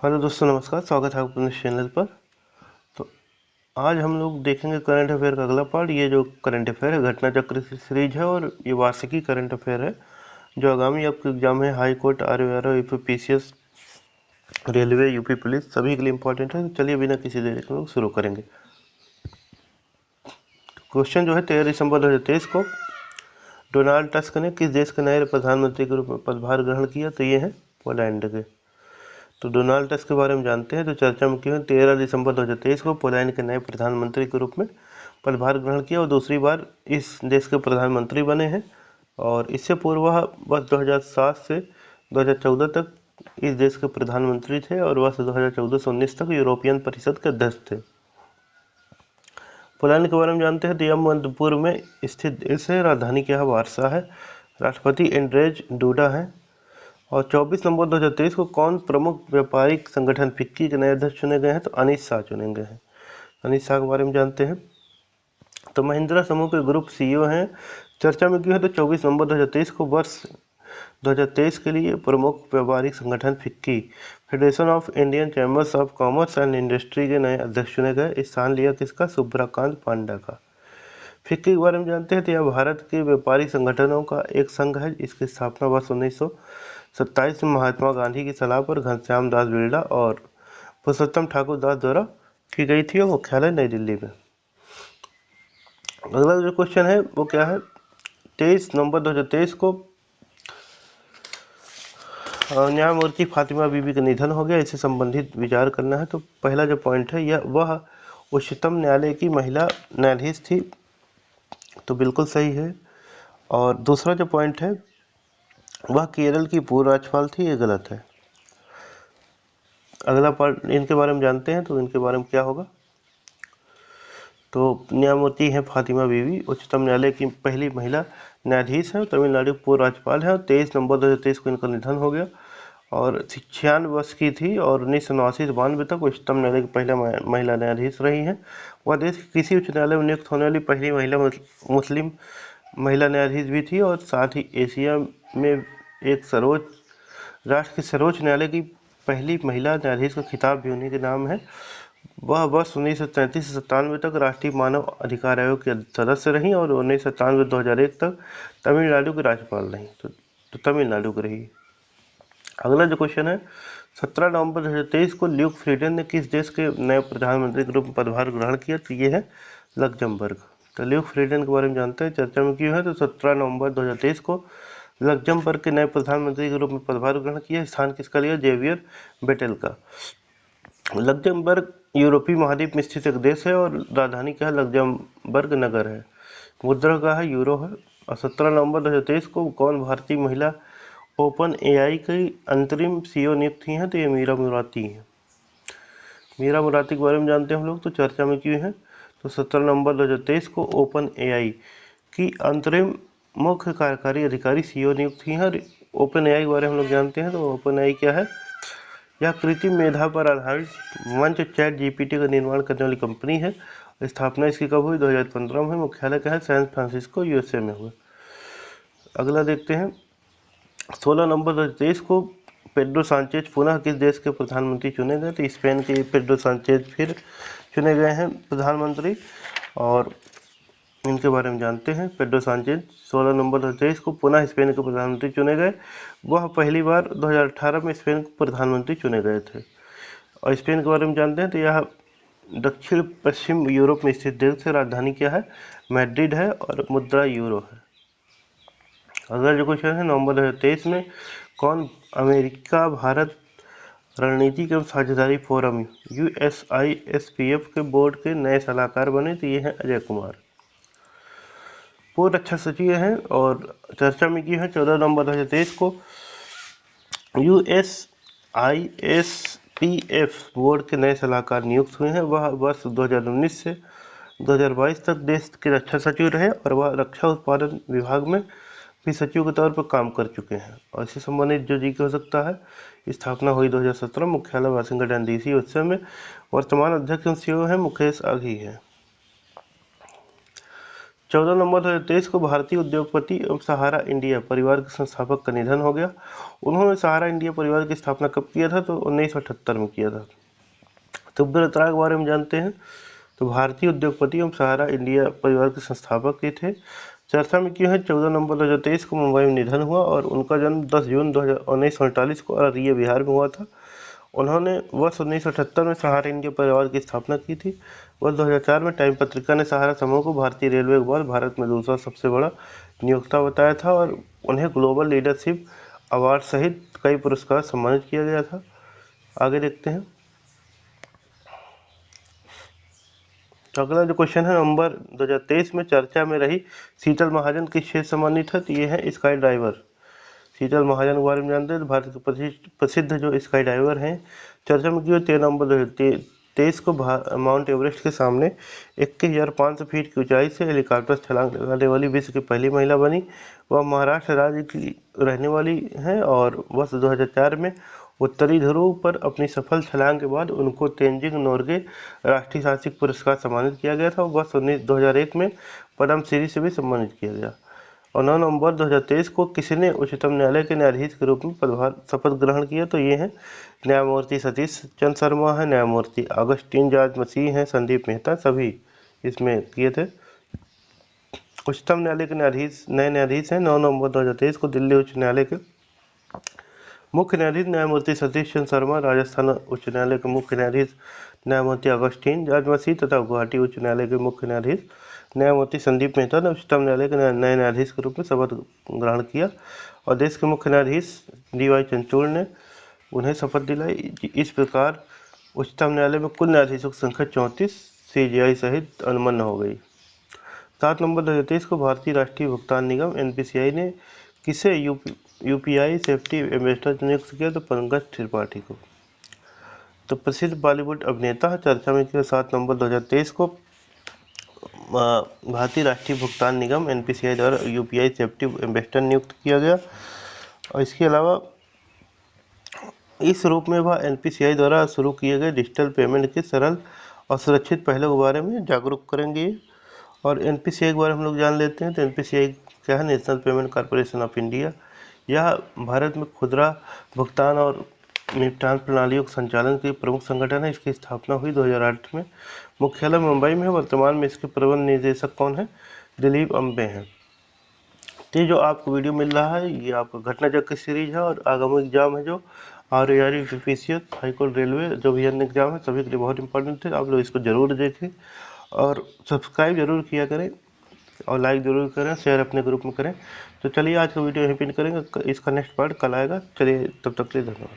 Hello दोस्तों, नमस्कार। स्वागत है आपका अपने चैनल पर। तो आज हम लोग देखेंगे करंट अफेयर का अगला पार्ट। ये जो करंट अफेयर है घटना चक्र की सीरीज है और ये वार्षिकी करंट अफेयर है जो आगामी आपके एग्जाम है high court, ROA, UPPCS, railway, UP police सभी के लिए इम्पोर्टेंट है। तो चलिए बिना किसी देरी के लोग शुरू करेंगे। क्वेश्चन जो है 13 दिसंबर 2023 को डोनाल्ड टस्क ने किस देश के नए प्रधानमंत्री के रूप में पदभार ग्रहण किया? तो ये है पोलैंड के। तो डोनाल्ड टस्क के बारे में जानते हैं। तो चर्चा में क्यों 13 दिसंबर 2023 को पोलैंड के नए प्रधानमंत्री के रूप में पदभार ग्रहण किया और दूसरी बार इस देश के प्रधानमंत्री बने हैं। और इससे पूर्व वह वर्ष 2007 से 2014 तक इस देश के प्रधानमंत्री थे और वर्ष 2014 से 19 तक यूरोपियन परिषद के अध्यक्ष थे। पोलैंड के बारे में जानते हैं। तो यह मध्य पूर्व में स्थित देश है। राजधानी क्या है? वार्सा है। राष्ट्रपति एंड्रेज डूडा है। और 24 नवंबर 2023 को कौन प्रमुख व्यापारिक संगठन फिक्की के नए अध्यक्ष चुने गए हैं? तो अनिश शाह चुने गए हैं। अनिश शाह के बारे में जानते हैं। तो महिंद्रा समूह के ग्रुप CEO हैं। चर्चा में क्यों है? तो 24 नवंबर 2023 को वर्ष 2023 के लिए प्रमुख व्यापारिक संगठन FICCI, federation of Indian chambers of commerce and industry के नए अध्यक्ष चुने गए। स्थान लिया किसका? सुब्रकांत पांडा का। फिक्की के बारे में जानते हैं। तो यह भारत के व्यापारिक संगठनों का एक संघ है। इसकी स्थापना वर्ष 1927 में महात्मा गांधी की सलाह पर घनश्याम दास बिरला और पुरुषोत्तम ठाकुर दास द्वारा की गई थी और मुख्यालय नई दिल्ली में। अगला जो क्वेश्चन है वो क्या है? 23 नवंबर 2023 को न्यायमूर्ति फातिमा बीबी का निधन हो गया। इससे संबंधित विचार करना है। तो पहला जो पॉइंट है यह वह उच्चतम न्यायालय की महिला न्यायाधीश थी, तो बिल्कुल सही है। और दूसरा जो पॉइंट है वह केरल की पूर्व राज्यपाल थी, ये गलत है। अगला पार्ट इनके बारे में जानते हैं। तो इनके बारे में क्या होगा? तो न्यायमूर्ति हैं फातिमा बीवी, उच्चतम न्यायालय की पहली महिला न्यायाधीश है, तमिलनाडु की पूर्व राज्यपाल है और 23 नवंबर 2023 को इनका निधन हो गया और 96 वर्ष की थी और 1989 से 92 तक उच्चतम न्यायालय की पहला महिला न्यायाधीश रही हैं। वह देश के किसी उच्च न्यायालय में नियुक्त होने वाली पहली महिला मुस्लिम महिला न्यायाधीश भी थी और साथ ही एशिया में एक सर्वोच्च राष्ट्र के सर्वोच्च न्यायालय की पहली महिला न्यायाधीश का खिताब भी उन्हीं के नाम है। वह वर्ष 1933 से 97 तक राष्ट्रीय मानव अधिकार आयोग के सदस्य रहीं और 1997-2001 तक तमिलनाडु की राज्यपाल रहीं। तो तमिलनाडु की रही। अगला जो क्वेश्चन है 17 नवंबर 2023 को ल्यूक फ्रीडन ने किस देश के नए प्रधानमंत्री के रूप में पदभार ग्रहण किया? तो ये है लग्जमबर्ग। तो ल्यूक फ्रीडन के बारे में जानते हैं। चर्चा में क्यों है? तो 17 नवंबर 2023 को लग्जमबर्ग के नए प्रधानमंत्री के रूप में पदभार ग्रहण किया। स्थान किसका लिया? जेवियर बेटेल का। लग्जमबर्ग यूरोपीय महाद्वीप में स्थित एक देश है और राजधानी क्या है? लग्जमबर्ग नगर है। मुद्रा का है? यूरो है। और 17 नवंबर 2023 को कौन भारतीय महिला ओपन AI की अंतरिम CEO नियुक्त हुई हैं? तो ये मीरा मुराती हैं। मीरा मुराती के बारे में जानते हैं हम लोग। तो चर्चा में क्यों है? तो 17 नवंबर 2023 को ओपन AI की अंतरिम मुख्य कार्यकारी अधिकारी CEO नियुक्त हुई हैं। ओपन AI के बारे में हम लोग जानते हैं। तो ओपन AI क्या है? यह कृत्रिम मेधा पर आधारित मंच चैट GPT का निर्माण करने वाली कंपनी है। स्थापना इसकी कब हुई? 2015 में। मुख्यालय क्या है? सैन फ्रांसिस्को USA में हुआ। अगला देखते हैं 16 नवंबर 2023 को पेड्रो सांचेज पुनः किस देश के प्रधानमंत्री चुने गए? तो स्पेन के पेड्रो सांचेज फिर चुने गए हैं प्रधानमंत्री और इनके बारे में जानते हैं। पेड्रो सांचेज 16 नवंबर 2023 को पुनः स्पेन के प्रधानमंत्री चुने गए। वह पहली बार 2018 में स्पेन के प्रधानमंत्री चुने गए थे। और स्पेन के बारे में जानते हैं। तो यह दक्षिण पश्चिम यूरोप में स्थित देश है। राजधानी क्या है? मैड्रिड है और मुद्रा यूरो है। अगला जो क्वेश्चन है नवंबर 2023 में कौन अमेरिका भारत रणनीति एवं साझेदारी फोरम USISPF के बोर्ड के नए सलाहकार बने? तो ये हैं अजय कुमार। पूर्व रक्षा सचिव हैं और चर्चा में की है 14 नवंबर 2023 को USISPF बोर्ड के नए सलाहकार नियुक्त हुए हैं। वह वर्ष 2019 से 2022 तक देश के रक्षा सचिव रहे और वह रक्षा उत्पादन विभाग में भी सचिव के तौर पर काम कर चुके हैं। और इससे संबंधित जो जी हो सकता है, स्थापना हुई 2017, मुख्यालय वाशिंगटन DC उत्सव में। वर्तमान अध्यक्ष CEO है मुकेश आघी है। 14 नवंबर 2023 को भारतीय उद्योगपति एवं सहारा इंडिया परिवार के संस्थापक का निधन हो गया। उन्होंने सहारा इंडिया परिवार की स्थापना कब किया था? तो 1978 में किया था। तिब्बत राय के बारे में जानते हैं। तो भारतीय उद्योगपति एवं सहारा इंडिया परिवार के संस्थापक के थे। चर्चा में क्यों है? 14 नवंबर 2023 को मुंबई में निधन हुआ और उनका जन्म 10 जून 1948 को अररिया बिहार में हुआ था। उन्होंने वर्ष 1978 में सहारा इंडिया परिवार की स्थापना की थी। वर्ष 2004 में टाइम पत्रिका ने सहारा समूह को भारतीय रेलवे के बाद भारत में दूसरा सबसे बड़ा नियोक्ता बताया था और उन्हें ग्लोबल लीडरशिप अवार्ड सहित कई पुरस्कार सम्मानित किया गया था। आगे देखते हैं। तो अगला जो क्वेश्चन है, नवंबर 2023 में चर्चा में रही शीतल महाजन किस क्षेत्र से संबंधित है? तो ये है स्काई डाइवर। शीतल महाजन के बारे में जानते हैं। तो भारत के प्रसिद्ध जो स्काई डाइवर हैं। चर्चा में क्यों? 13 नवंबर 2023 को माउंट एवरेस्ट के सामने 21,500 फीट की ऊंचाई से हेलीकॉप्टर छलांग लगाने वाली विश्व की पहली महिला बनी। वह महाराष्ट्र राज्य की रहने वाली हैं और वर्ष 2004 में उत्तरी ध्रुव पर अपनी सफल छलांग के बाद उनको तेंजिंग नोर्गे राष्ट्रीय साहसिक पुरस्कार सम्मानित किया गया था। वर्ष 2001 में पद्म श्री से भी सम्मानित किया गया। और 9 नवंबर 2023 को किसने उच्चतम न्यायालय के न्यायाधीश के रूप में पदभार शपथ ग्रहण किया? तो ये हैं न्यायमूर्ति सतीश चंद्र शर्मा है, न्यायमूर्ति अगस्टीन जॉर्ज मसीह हैं, संदीप मेहता, सभी इसमें किए थे। उच्चतम न्यायालय के नए न्यायाधीश हैं। 9 नवंबर 2023 को दिल्ली उच्च न्यायालय के मुख्य न्यायाधीश न्यायमूर्ति सतीश चंद्र शर्मा, राजस्थान उच्च न्यायालय के मुख्य न्यायाधीश न्यायमूर्ति अगस्टीन जॉर्ज मसीह तथा गुवाहाटी उच्च न्यायालय के मुख्य न्यायाधीश न्यायमूर्ति संदीप मेहता ने उच्चतम न्यायालय के नए न्यायाधीश के रूप में शपथ ग्रहण किया और देश के मुख्य न्यायाधीश DY चंद्रचूड़ ने उन्हें शपथ दिलाई। इस प्रकार उच्चतम न्यायालय में कुल न्यायाधीशों की संख्या 34 CJI सहित अनुमन्न हो गई। 7 नवंबर 2023 को भारतीय राष्ट्रीय भुगतान निगम NPCI ने किसे UPI सेफ्टी एम्बेसडर नियुक्त किया? तो पंकज त्रिपाठी को। तो प्रसिद्ध बॉलीवुड अभिनेता चर्चा में किया। 7 नवंबर 2023 को भारतीय राष्ट्रीय भुगतान निगम NPCI द्वारा UPI सेफ्टी एम्बेसडर नियुक्त किया गया और इसके अलावा इस रूप में वह NPCI द्वारा शुरू किए गए डिजिटल पेमेंट के सरल और सुरक्षित पहलू के बारे में जागरूक करेंगे। और NPCI के बारे में हम लोग जान लेते हैं। तो NPCI क्या है? National payment corporation of India. यह भारत में खुदरा भुगतान और निपटान प्रणालियों के संचालन के प्रमुख संगठन है। इसकी स्थापना हुई 2008 में। मुख्यालय मुंबई में है। वर्तमान में इसके प्रबंध निदेशक कौन है? दिलीप अम्बे हैं। तो ये जो आपको वीडियो मिल रहा है ये आपका घटना चक्र की सीरीज है और आगामी एग्जाम है जो RARE PPCS हाईकोर्ट रेलवे जो भी अन्य एग्जाम है सभी के लिए बहुत इंपॉर्टेंट है। आप लोग इसको जरूर देखें और सब्सक्राइब जरूर किया करें और लाइक जरूर करें, शेयर अपने ग्रुप में करें। तो चलिए आज का वीडियो यहीं पिन करेंगे। इसका नेक्स्ट पार्ट कल आएगा। चलिए तब तक के लिए धन्यवाद।